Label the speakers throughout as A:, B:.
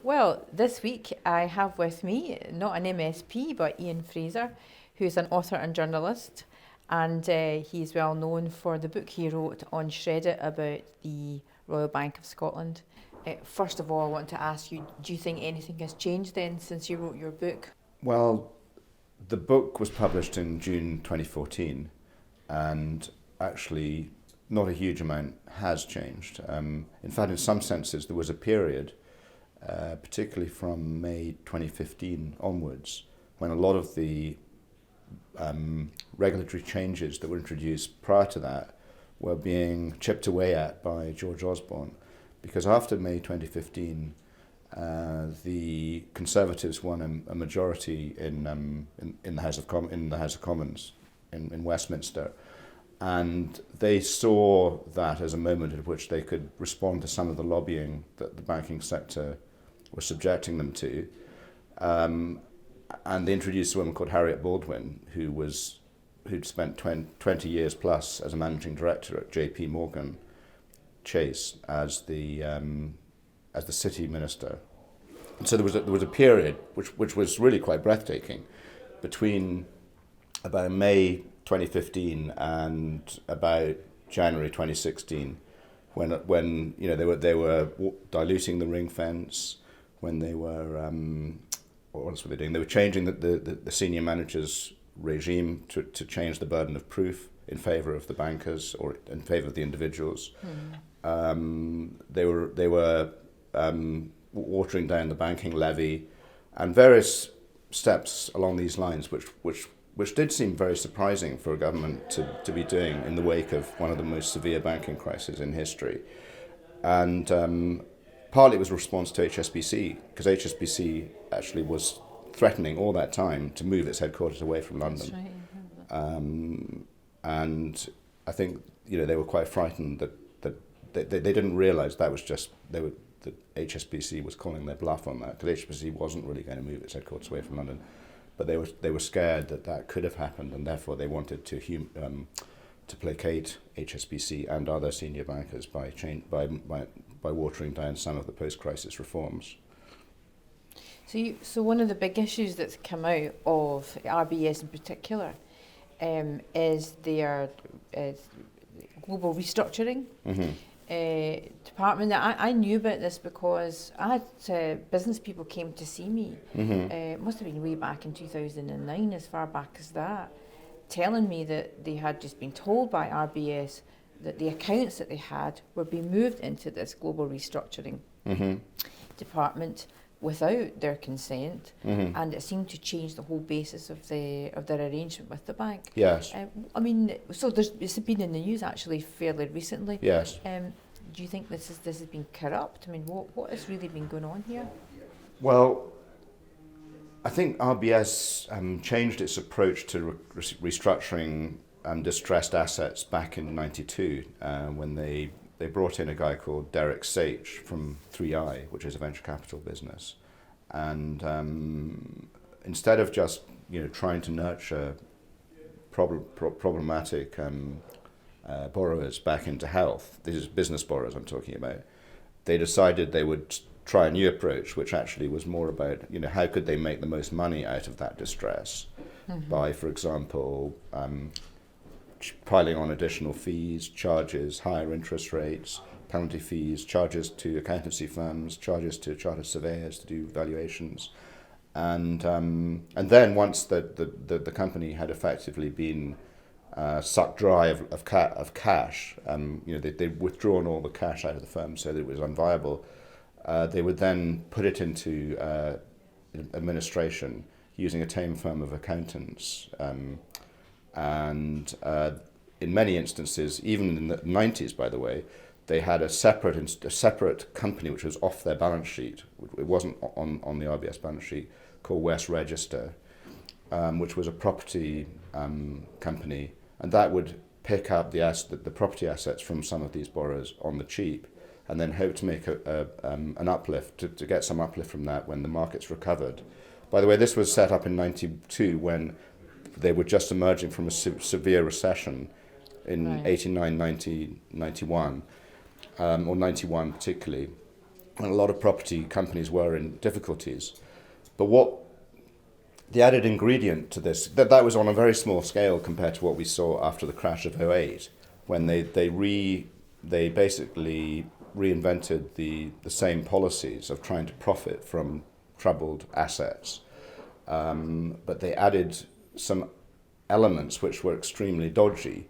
A: Well, this week I have with me not an MSP but Ian Fraser, who's an author and journalist, and he's well known for the book he wrote on Shreddit about the Royal Bank of Scotland. First of all, I want to ask you, do you think anything has changed then since you wrote your book?
B: Well, the book was published in June 2014, and actually not a huge amount has changed. In fact, in some senses, there was a period, particularly from May 2015 onwards, when a lot of the regulatory changes that were introduced prior to that were being chipped away at by George Osborne. Because after May 2015, the Conservatives won a majority in the House of Commons in Westminster, and they saw that as a moment at which they could respond to some of the lobbying that the banking sector was subjecting them to, and they introduced a woman called Harriet Baldwin, who'd spent 20 years plus as a managing director at J.P. Morgan Chase as the city minister. And so there was a period which was really quite breathtaking between about May 2015 and about January 2016, when they were diluting the ring fence, when they were what else were they doing? They were changing the senior managers' regime to change the burden of proof in favour of the bankers or in favour of the individuals. They were watering down the banking levy, and various steps along these lines, which did seem very surprising for a government to be doing in the wake of one of the most severe banking crises in history. And partly it was a response to HSBC, because HSBC actually was threatening all that time to move its headquarters away from London.
A: That's right.
B: And I think they were quite frightened that they didn't realise that HSBC was calling their bluff on that, because HSBC wasn't really going to move its headquarters away from London, but they were scared that could have happened, and therefore they wanted to placate HSBC and other senior bankers by watering down some of the post-crisis reforms.
A: So one of the big issues that's come out of RBS in particular is their global restructuring department. Now, I knew about this because I had business people came to see me. It must have been way back in 2009, as far back as that, telling me that they had just been told by RBS that the accounts that they had were being moved into this global restructuring department without their consent, and it seemed to change the whole basis of their arrangement with the bank.
B: Yes.
A: So it's been in the news actually fairly recently.
B: Yes.
A: Do you think this has been corrupt? I mean, what has really been going on here?
B: Well, I think RBS changed its approach to restructuring distressed assets back in '92 when they brought in a guy called Derek Sage from 3i, which is a venture capital business, and instead of just trying to nurture problematic borrowers back into health, these are business borrowers I'm talking about, they decided they would try a new approach, which actually was more about how could they make the most money out of that distress by, for example, piling on additional fees, charges, higher interest rates, penalty fees, charges to accountancy firms, charges to chartered surveyors to do valuations, and then once the company had effectively been sucked dry of cash, they'd withdrawn all the cash out of the firm so that it was unviable. They would then put it into administration using a tame firm of accountants. And in many instances, even in the 90s, by the way, they had a separate company which was off their balance sheet. It wasn't on the RBS balance sheet, called West Register, which was a property company, and that would pick up the property assets from some of these borrowers on the cheap, and then hope to make an uplift, to get some uplift from that when the markets recovered. By the way, this was set up in '92 when they were just emerging from a severe recession in 89, 90, 91, or 91 particularly. when a lot of property companies were in difficulties. But what the added ingredient to this, that was on a very small scale compared to what we saw after the crash of '08, when they basically reinvented the same policies of trying to profit from troubled assets. But they added some elements which were extremely dodgy.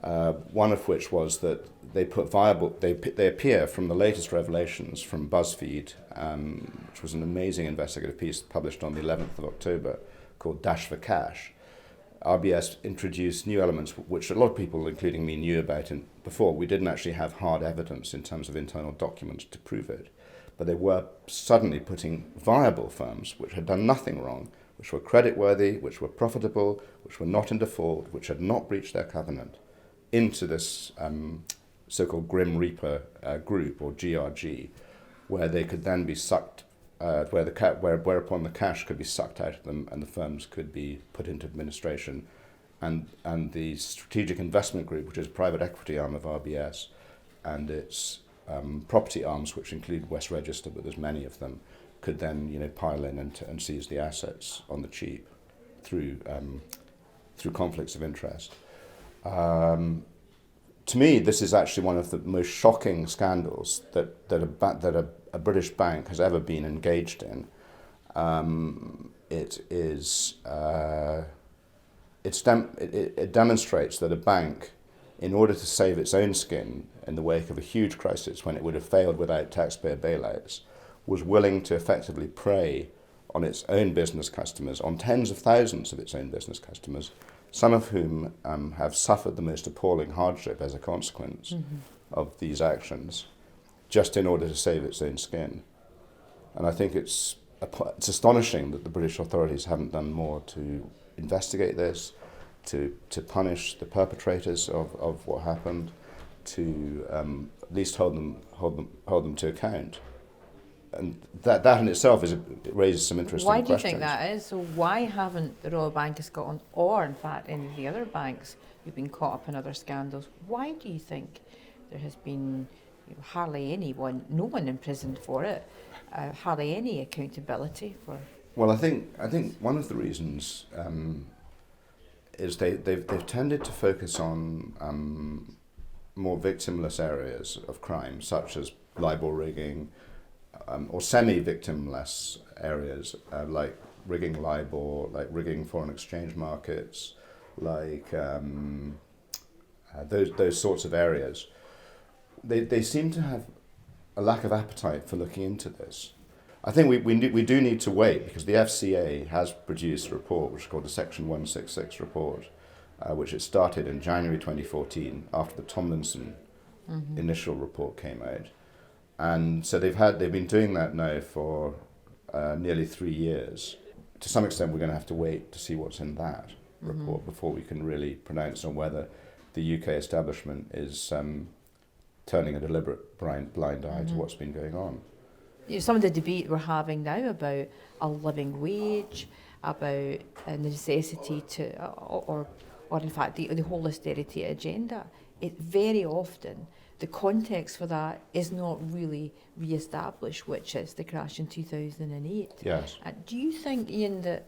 B: One of which was that they appear from the latest revelations from BuzzFeed, which was an amazing investigative piece published on the 11th of October called Dash for Cash. RBS introduced new elements which a lot of people, including me, knew about before. We didn't actually have hard evidence in terms of internal documents to prove it. But they were suddenly putting viable firms which had done nothing wrong, which were creditworthy, which were profitable, which were not in default, which had not breached their covenant, into this so-called Grim Reaper group, or GRG, where they could then be sucked, whereupon the cash could be sucked out of them and the firms could be put into administration. And the Strategic Investment Group, which is a private equity arm of RBS, and its property arms, which include West Register, but there's many of them, could then pile in and seize the assets on the cheap through conflicts of interest. To me, this is actually one of the most shocking scandals that a British bank has ever been engaged in. It demonstrates that a bank, in order to save its own skin in the wake of a huge crisis when it would have failed without taxpayer bailouts, was willing to effectively prey on its own business customers, on tens of thousands of its own business customers, some of whom have suffered the most appalling hardship as a consequence of these actions, just in order to save its own skin. And I think it's astonishing that the British authorities haven't done more to investigate this, to punish the perpetrators of what happened, to at least hold them to account. And that in itself raises some interesting questions.
A: Why do you think that is? So why haven't the Royal Bank of Scotland, or in fact any of the other banks who've been caught up in other scandals, why do you think there has been hardly anyone, no one imprisoned for it, hardly any accountability for?
B: Well, I think one of the reasons is they've tended to focus on more victimless areas of crime, such as LIBOR rigging, or semi-victimless areas, like rigging LIBOR, like rigging foreign exchange markets, like those sorts of areas. They seem to have a lack of appetite for looking into this. I think we do need to wait, because the FCA has produced a report which is called the Section 166 report, which it started in January 2014 after the Tomlinson initial report came out. And so they've been doing that now for nearly 3 years. To some extent, we're going to have to wait to see what's in that report before we can really pronounce on whether the UK establishment is turning a deliberate blind eye to what's been going on.
A: Some of the debate we're having now about a living wage, about a necessity to, or in fact the whole austerity agenda, it very often, the context for that is not really re-established, which is the crash in 2008.
B: Yes.
A: Do you think, Ian, the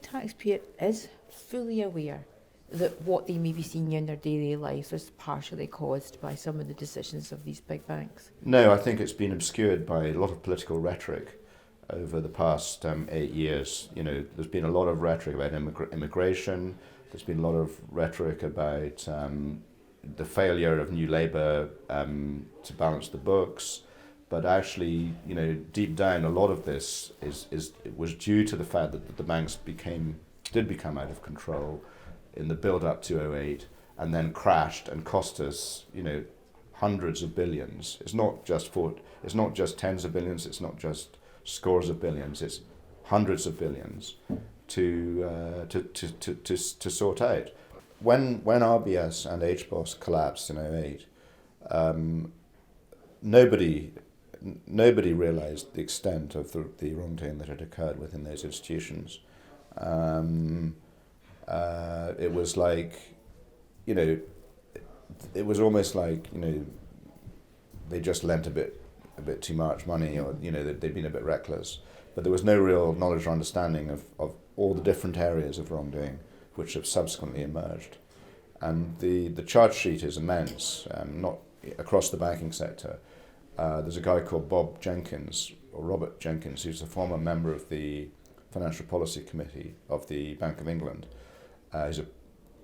A: taxpayer is fully aware that what they may be seeing in their daily lives is partially caused by some of the decisions of these big banks?
B: No, I think it's been obscured by a lot of political rhetoric over the past 8 years. There's been a lot of rhetoric about immigration. There's been a lot of rhetoric about the failure of New Labour to balance the books, but actually, deep down, a lot of this was due to the fact that the banks did become out of control in the build-up to '08, and then crashed and cost us, hundreds of billions. It's not just tens of billions. It's not just scores of billions. It's hundreds of billions to sort out. When RBS and HBOS collapsed in '08, nobody realised the extent of the wrongdoing that had occurred within those institutions. It was like, it was almost like, they just lent a bit a bit too much money, or they'd been a bit reckless. But there was no real knowledge or understanding of all the different areas of wrongdoing which have subsequently emerged. And the charge sheet is immense, not across the banking sector. There's a guy called Robert Jenkins, who's a former member of the Financial Policy Committee of the Bank of England. He's an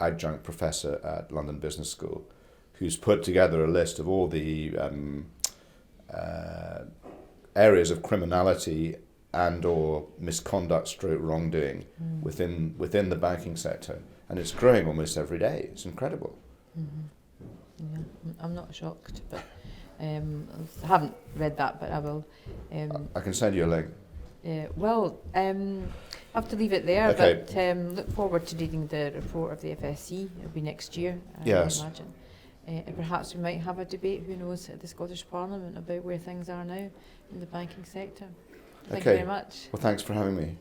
B: adjunct professor at London Business School, who's put together a list of all the areas of criminality and or misconduct stroke wrongdoing within the banking sector. And it's growing almost every day. It's incredible.
A: Mm-hmm. Yeah, I'm not shocked, but I haven't read that, but I will.
B: I can send you a link.
A: I have to leave it there,
B: Okay.
A: but look forward to reading the report of the FSC. It'll be next year,
B: Yes.
A: I imagine. And perhaps we might have a debate, who knows, at the Scottish Parliament about where things are now in the banking sector. Thank you very much.
B: Well, thanks for having me.